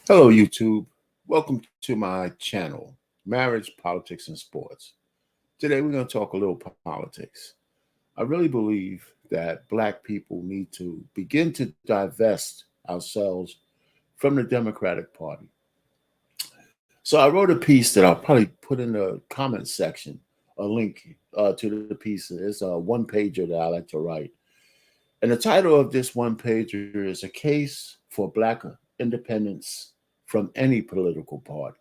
Hello, YouTube. Welcome to my channel, Marriage, Politics, and Sports. Today, we're going to talk a little politics. I really believe that Black people need to begin to divest ourselves from the Democratic Party. So, I wrote a piece that I'll probably put in the comment section, a link to the piece. It's a one pager that I like to write. And the title of this one pager is A Case for Black Independence from Any Political Party.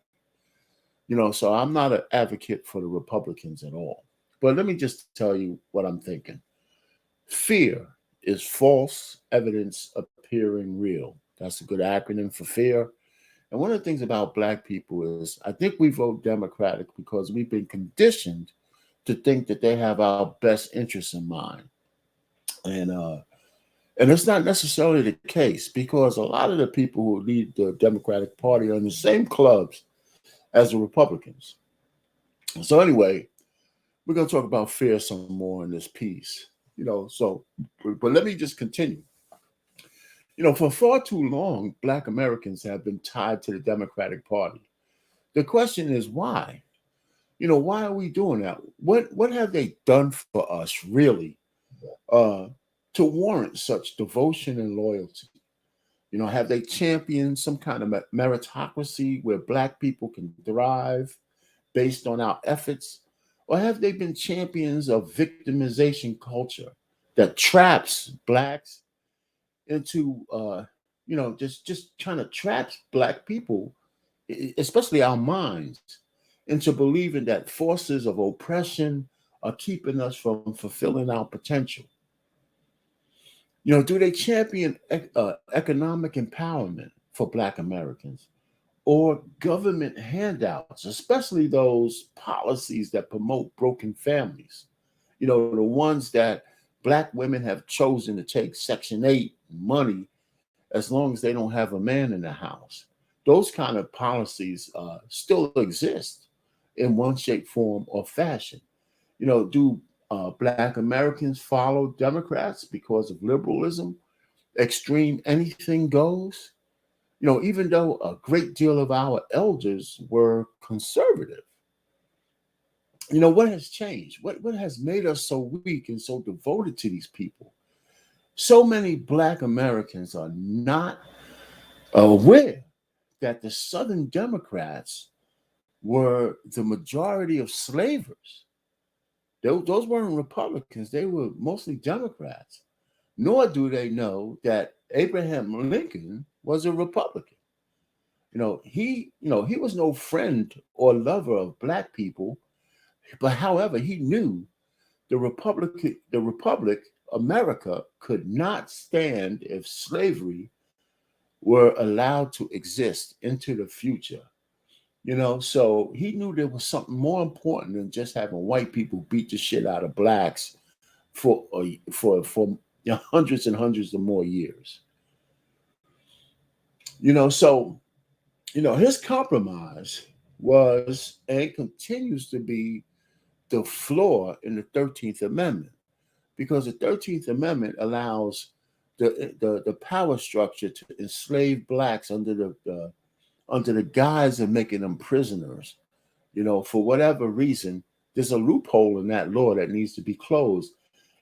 So I'm not an advocate for the Republicans at all. But let me just tell you what I'm thinking. Fear is false evidence appearing real. That's a good acronym for fear. And one of the things about Black people is I think we vote Democratic because we've been conditioned to think that they have our best interests in mind. And and it's not necessarily the case because a lot of the people who lead the Democratic Party are in the same clubs as the Republicans. So anyway, we're going to talk about fear some more in this piece. But let me just continue. For far too long, Black Americans have been tied to the Democratic Party. The question is why? Why are we doing that? What have they done for us really uh, to warrant such devotion and loyalty? Have they championed some kind of meritocracy where Black people can thrive based on our efforts? Or have they been champions of victimization culture that traps Blacks into, just trying to trap Black people, especially our minds, into believing that forces of oppression are keeping us from fulfilling our potential? Do they champion economic empowerment for Black Americans or government handouts, especially those policies that promote broken families? The ones that Black women have chosen to take Section 8 money as long as they don't have a man in the house. Those kind of policies still exist in one shape, form, or fashion. Do Black Americans follow Democrats because of liberalism, extreme anything goes? Even though a great deal of our elders were conservative. What has changed? What has made us so weak and so devoted to these people? So many Black Americans are not aware that the Southern Democrats were the majority of slavers. Those weren't Republicans, they were mostly Democrats. Nor do they know that Abraham Lincoln was a Republican. He was no friend or lover of Black people, but however, he knew the Republic, America, could not stand if slavery were allowed to exist into the future. So he knew there was something more important than just having white people beat the shit out of Blacks for hundreds and hundreds of more years. So his compromise was and continues to be the flaw in the 13th Amendment, because the 13th Amendment allows the power structure to enslave Blacks under the guise of making them prisoners. For whatever reason, there's a loophole in that law that needs to be closed.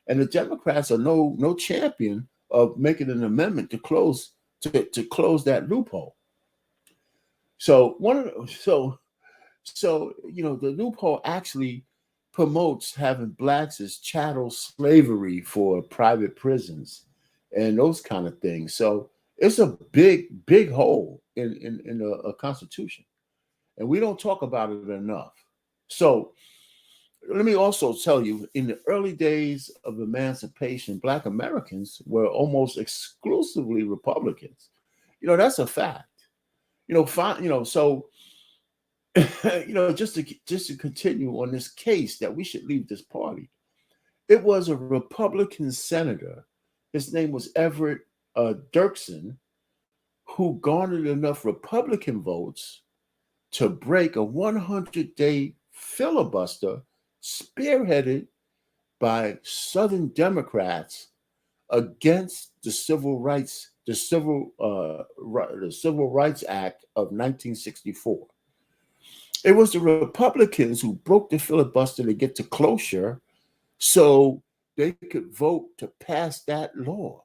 And the Democrats are no champion of making an amendment to close that loophole. So one of the, the loophole actually promotes having Blacks as chattel slavery for private prisons and those kind of things. So it's a big hole in a constitution, and we don't talk about it enough. So let me also tell you, in the early days of emancipation, Black Americans were almost exclusively Republicans. That's a fact. Fine. So just to continue on this case that we should leave this party. It was a Republican senator. His name was Everett Dirksen, who garnered enough Republican votes to break a 100-day filibuster spearheaded by Southern Democrats against the civil rights the Civil Rights Act of 1964. It was the Republicans who broke the filibuster to get to cloture so they could vote to pass that law.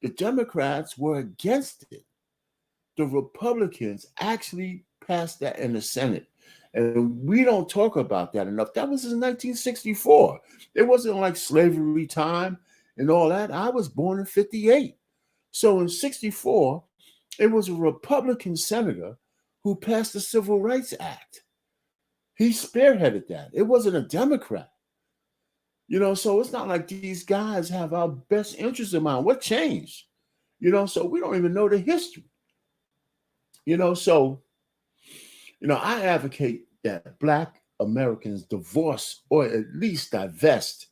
The Democrats were against it. The Republicans actually passed that in the Senate. And we don't talk about that enough. That was in 1964. It wasn't like slavery time and all that. I was born in 58. So in 64, it was a Republican senator who passed the Civil Rights Act. He spearheaded that. It wasn't a Democrat. So it's not like these guys have our best interests in mind. What changed? So we don't even know the history. I advocate that Black Americans divorce or at least divest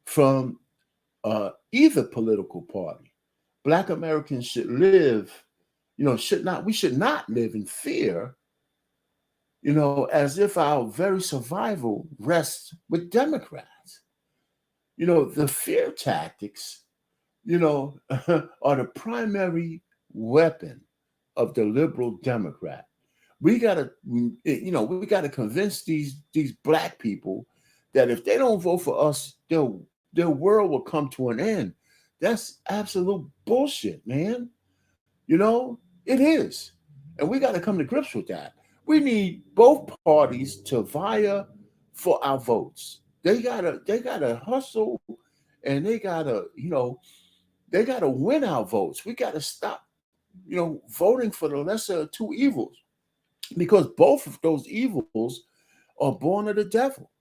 from either political party. Black Americans should live, we should not live in fear, as if our very survival rests with Democrats. The fear tactics, are the primary weapon of the liberal Democrat. We gotta convince these Black people that if they don't vote for us, their world will come to an end. That's absolute bullshit, man. It is. And we got to come to grips with that. We need both parties to vie for our votes. They gotta hustle, and they gotta win our votes. We gotta stop, voting for the lesser of two evils, because both of those evils are born of the devil.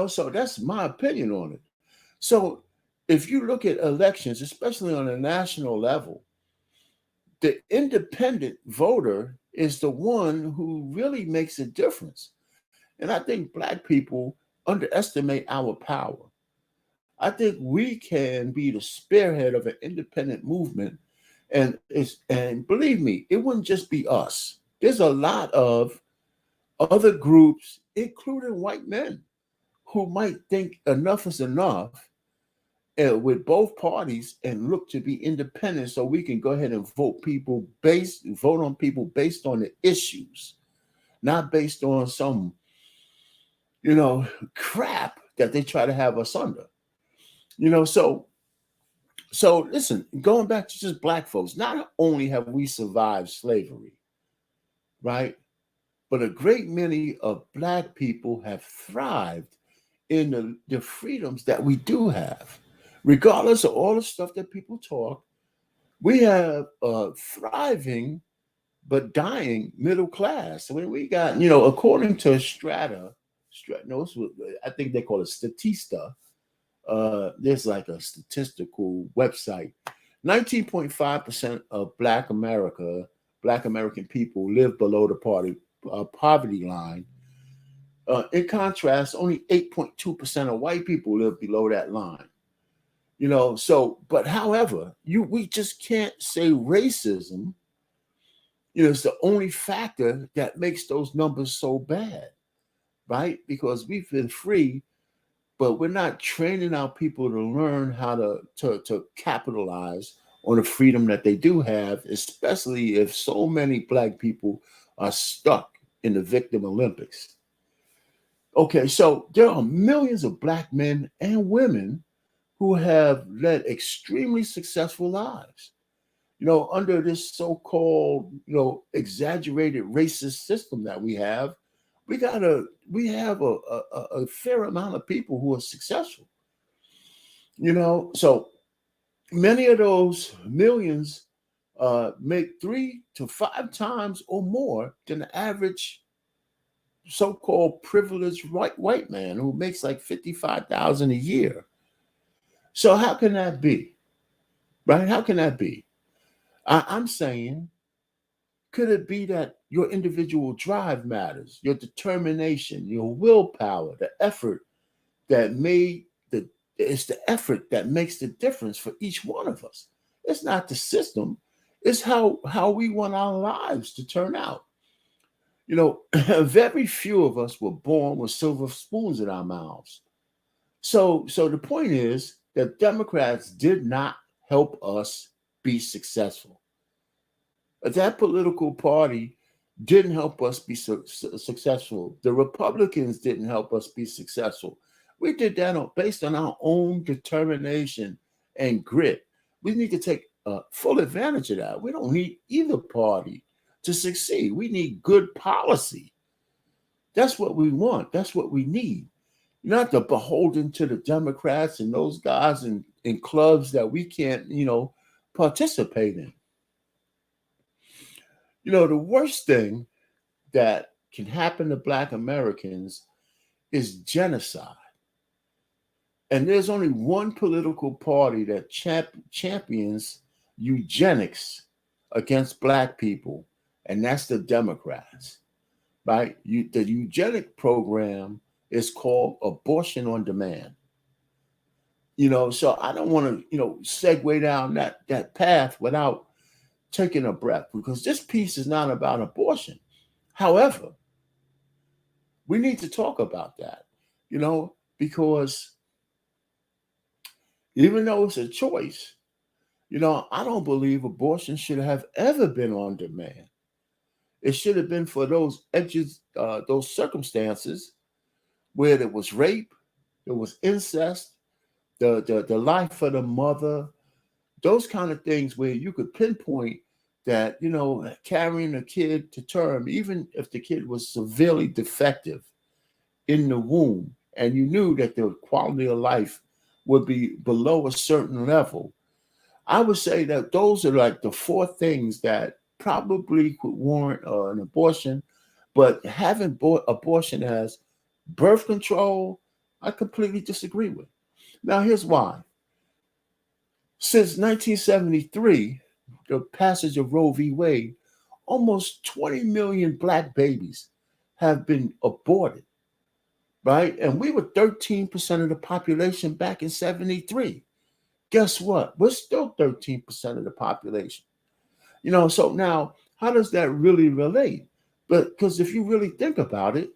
So that's my opinion on it. So if you look at elections, especially on a national level, the independent voter is the one who really makes a difference. And I think Black people underestimate our power. I think we can be the spearhead of an independent movement. And believe me, it wouldn't just be us. There's a lot of other groups, including white men, who might think enough is enough with both parties and look to be independent, so we can go ahead and vote on people based on the issues, not based on some crap that they try to have us under. So listen, going back to just Black folks, not only have we survived slavery, right, but a great many of Black people have thrived in the freedoms that we do have. Regardless of all the stuff that people talk, we have a thriving but dying middle class. I mean, we got, according to I think they call it Statista. There's like a statistical website. 19.5% of Black American people live below the poverty line. In contrast, only 8.2% of white people live below that line. But however, we just can't say racism, is the only factor that makes those numbers so bad, right? Because we've been free, but we're not training our people to learn how to capitalize on the freedom that they do have, especially if so many Black people are stuck in the victim Olympics. Okay, so there are millions of Black men and women who have led extremely successful lives, under this so-called, exaggerated racist system that we have. We have a fair amount of people who are successful, so many of those millions make 3 to 5 times or more than the average so-called privileged white man who makes like $55,000 a year. So how can that be? Right? How can that be? I'm saying, could it be that your individual drive matters, your determination, your willpower, the effort it's the effort that makes the difference for each one of us. It's not the system. It's how we want our lives to turn out. Very few of us were born with silver spoons in our mouths. So the point is that Democrats did not help us be successful. That political party didn't help us be successful. The Republicans didn't help us be successful. We did that based on our own determination and grit. We need to take full advantage of that. We don't need either party to succeed. We need good policy. That's what we want. That's what we need. Not the beholden to the Democrats and those guys in clubs that we can't, participate in. The worst thing that can happen to Black Americans is genocide. And there's only one political party that champions eugenics against Black people, and that's the Democrats, right? The eugenic program is called abortion on demand. So I don't want to, segue down that path without taking a breath, because this piece is not about abortion. However, we need to talk about that, because even though it's a choice, I don't believe abortion should have ever been on demand. It should have been for those edges, those circumstances where there was rape, there was incest, the life of the mother, those kind of things where you could pinpoint that, carrying a kid to term, even if the kid was severely defective in the womb, and you knew that the quality of life would be below a certain level, I would say that those are like the four things that probably could warrant an abortion. But having abortion as birth control, I completely disagree with. Now, here's why. Since 1973, the passage of Roe v. Wade, almost 20 million Black babies have been aborted, right? And we were 13% of the population back in 73. Guess what? We're still 13% of the population. So now, how does that really relate? But because if you really think about it,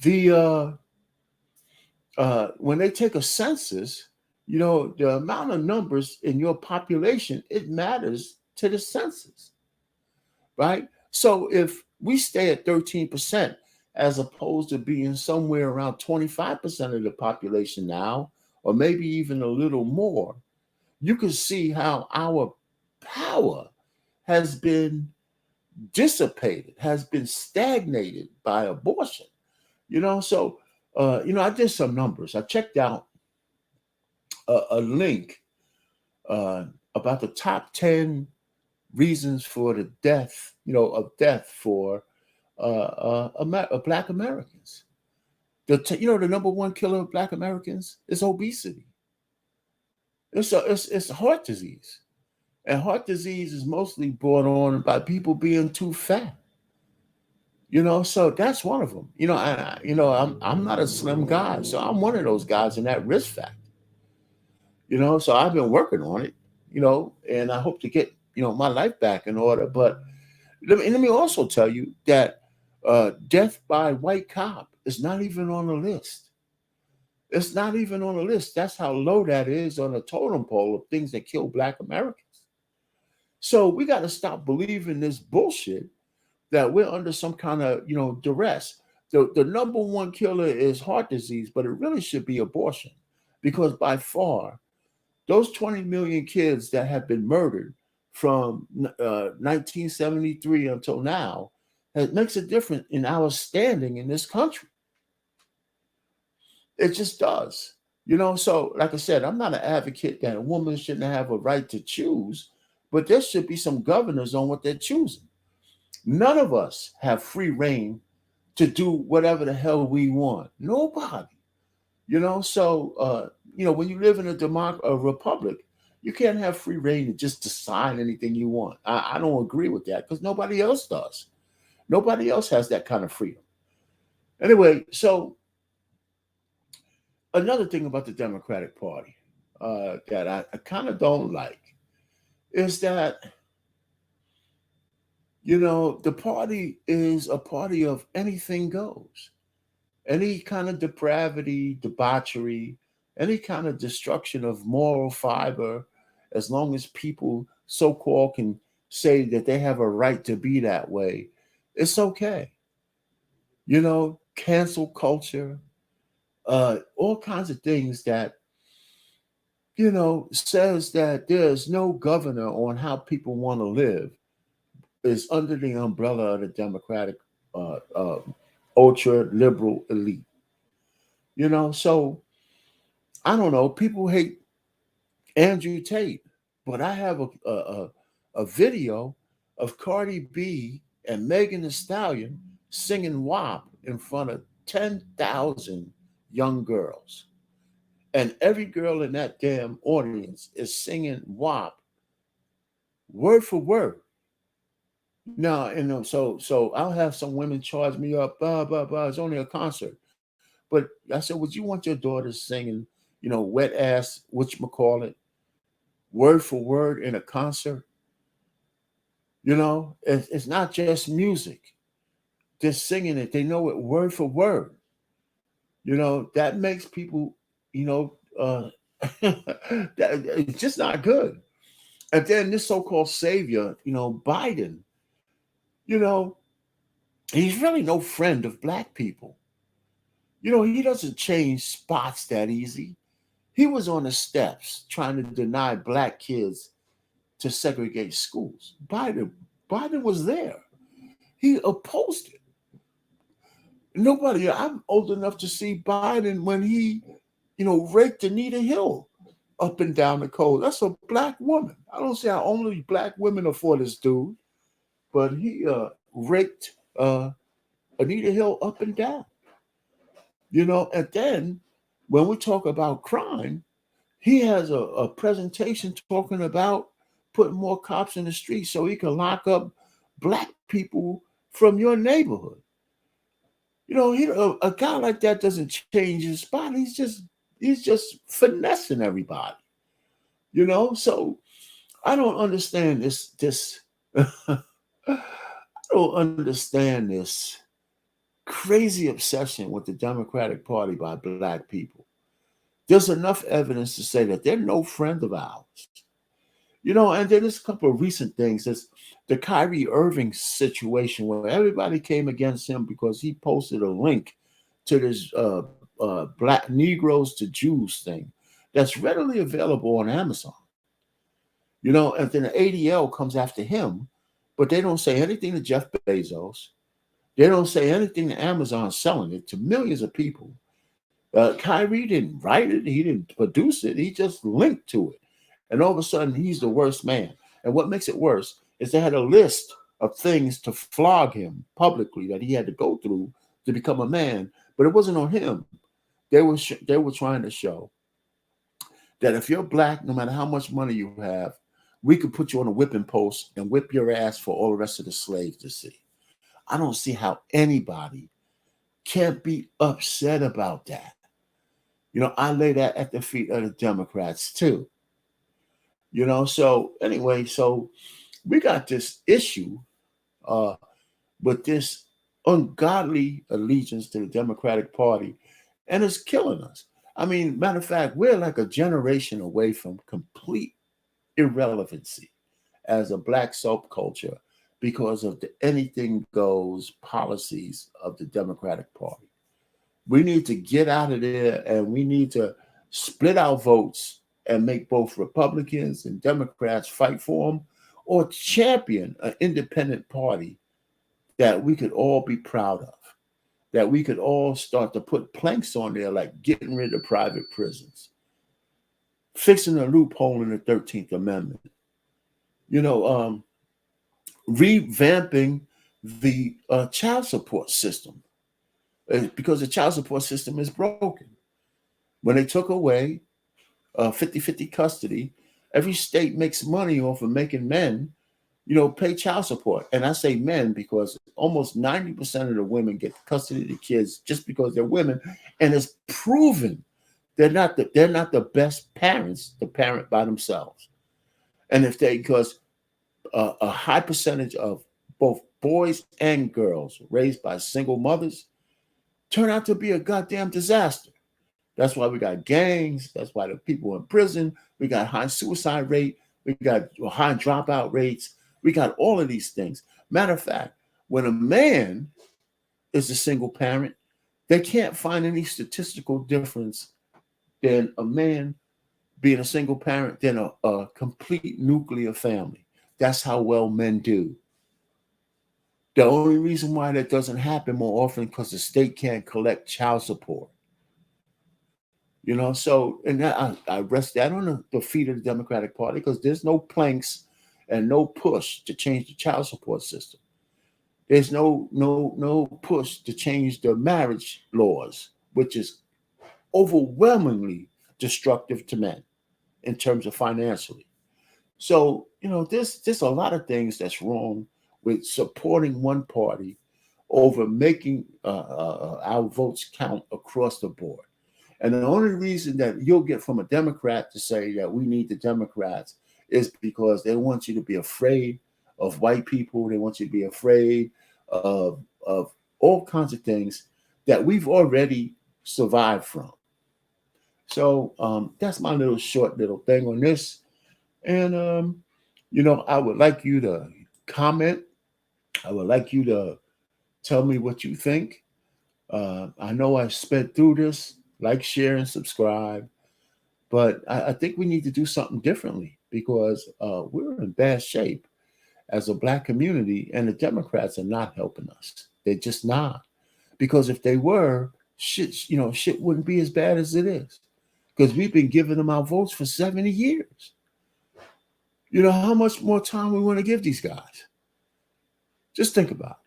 the when they take a census, the amount of numbers in your population, it matters to the census, right? So if we stay at 13%, as opposed to being somewhere around 25% of the population now, or maybe even a little more, you can see how our power has been dissipated, has been stagnated by abortion. So I did some numbers. I checked out a link about the top 10 reasons for the death, of death for Black Americans. The number one killer of Black Americans is obesity. It's heart disease, and heart disease is mostly brought on by people being too fat. So that's one of them. I'm not a slim guy, so I'm one of those guys in that risk factor. So I've been working on it, and I hope to get my life back in order. But let me also tell you that death by white cop is not even on the list. It's not even on the list. That's how low that is on the totem pole of things that kill Black Americans. So we got to stop believing this bullshit that we're under some kind of duress. The number one killer is heart disease, but it really should be abortion, because by far those 20 million kids that have been murdered from 1973 until now, it makes a difference in our standing in this country. It just does. So like I said, I'm not an advocate that a woman shouldn't have a right to choose, but there should be some governors on what they're choosing. None of us have free reign to do whatever the hell we want. Nobody. So when you live in a republic, you can't have free reign to just decide anything you want. I don't agree with that, because nobody else does. Nobody else has that kind of freedom. Anyway, so another thing about the Democratic Party that I kind of don't like is that the party is a party of anything goes. Any kind of depravity, debauchery, any kind of destruction of moral fiber, as long as people so-called can say that they have a right to be that way, it's okay. Cancel culture, all kinds of things that says that there's no governor on how people want to live is under the umbrella of the Democratic ultra liberal elite. So I don't know. People hate Andrew Tate, but I have a video of Cardi B and Megan Thee Stallion singing WAP in front of 10,000 young girls. And every girl in that damn audience is singing WAP word for word. Now, so I'll have some women charge me up, blah, blah, blah. It's only a concert. But I said, would you want your daughter singing, wet ass, whatchamacallit, word for word in a concert? It's not just music. They're singing it. They know it word for word. That makes people, it's just not good. And then this so-called savior, Biden, you know, he's really no friend of black people. He doesn't change spots that easy. He was on the steps trying to deny black kids to segregate schools. Biden was there. He opposed it. I'm old enough to see Biden when he, raped Anita Hill up and down the coast. That's a black woman. I don't see how only black women are for this dude, but he raped Anita Hill up and down. And then when we talk about crime, he has a presentation talking about putting more cops in the street so he can lock up black people from your neighborhood. A guy like that doesn't change his spot. He's just finessing everybody. So I don't understand this. I don't understand this crazy obsession with the Democratic Party by black people. There's enough evidence to say that they're no friend of ours. And then there's a couple of recent things. There's the Kyrie Irving situation where everybody came against him because he posted a link to this Black Negroes to Jews thing that's readily available on Amazon. And then the ADL comes after him, but they don't say anything to Jeff Bezos. They don't say anything to Amazon selling it to millions of people. Kyrie didn't write it. He didn't produce it. He just linked to it. And all of a sudden, he's the worst man. And what makes it worse is they had a list of things to flog him publicly that he had to go through to become a man. But it wasn't on him. They were trying to show that if you're black, no matter how much money you have, we could put you on a whipping post and whip your ass for all the rest of the slaves to see. I don't see how anybody can't be upset about that. I lay that at the feet of the Democrats too. So anyway, so we got this issue with this ungodly allegiance to the Democratic Party, and it's killing us. I mean, matter of fact, we're like a generation away from complete irrelevancy as a black subculture because of the anything goes policies of the Democratic Party. We need to get out of there and we need to split our votes and make both Republicans and Democrats fight for them or champion an independent party that we could all be proud of, that we could all start to put planks on there like getting rid of private prisons, fixing a loophole in the 13th Amendment, revamping the child support system because the child support system is broken. When they took away 50-50 custody, every state makes money off of making men, pay child support. And I say men because almost 90% of the women get custody of the kids just because they're women. And it's proven they're not the best parents to parent by themselves. And because a high percentage of both boys and girls raised by single mothers turn out to be a goddamn disaster. That's why we got gangs. That's why the people in prison. We got high suicide rate. We got high dropout rates. We got all of these things. Matter of fact, when a man is a single parent, they can't find any statistical difference than a man being a single parent than a complete nuclear family. That's how well men do. The only reason why that doesn't happen more often because the state can't collect child support. So and I rest that on the feet of the Democratic Party because there's no planks and no push to change the child support system. There's no push to change the marriage laws, which is overwhelmingly destructive to men in terms of financially. So, there's a lot of things that's wrong with supporting one party over making our votes count across the board. And the only reason that you'll get from a Democrat to say that we need the Democrats is because they want you to be afraid of white people. They want you to be afraid of all kinds of things that we've already survived from. So that's my short little thing on this. And, I would like you to comment. I would like you to tell me what you think. I know I sped through this. Like, share, and subscribe. But I think we need to do something differently because we're in bad shape as a Black community, and the Democrats are not helping us. They're just not. Because if they were, shit wouldn't be as bad as it is. Because we've been giving them our votes for 70 years. How much more time we want to give these guys? Just think about it.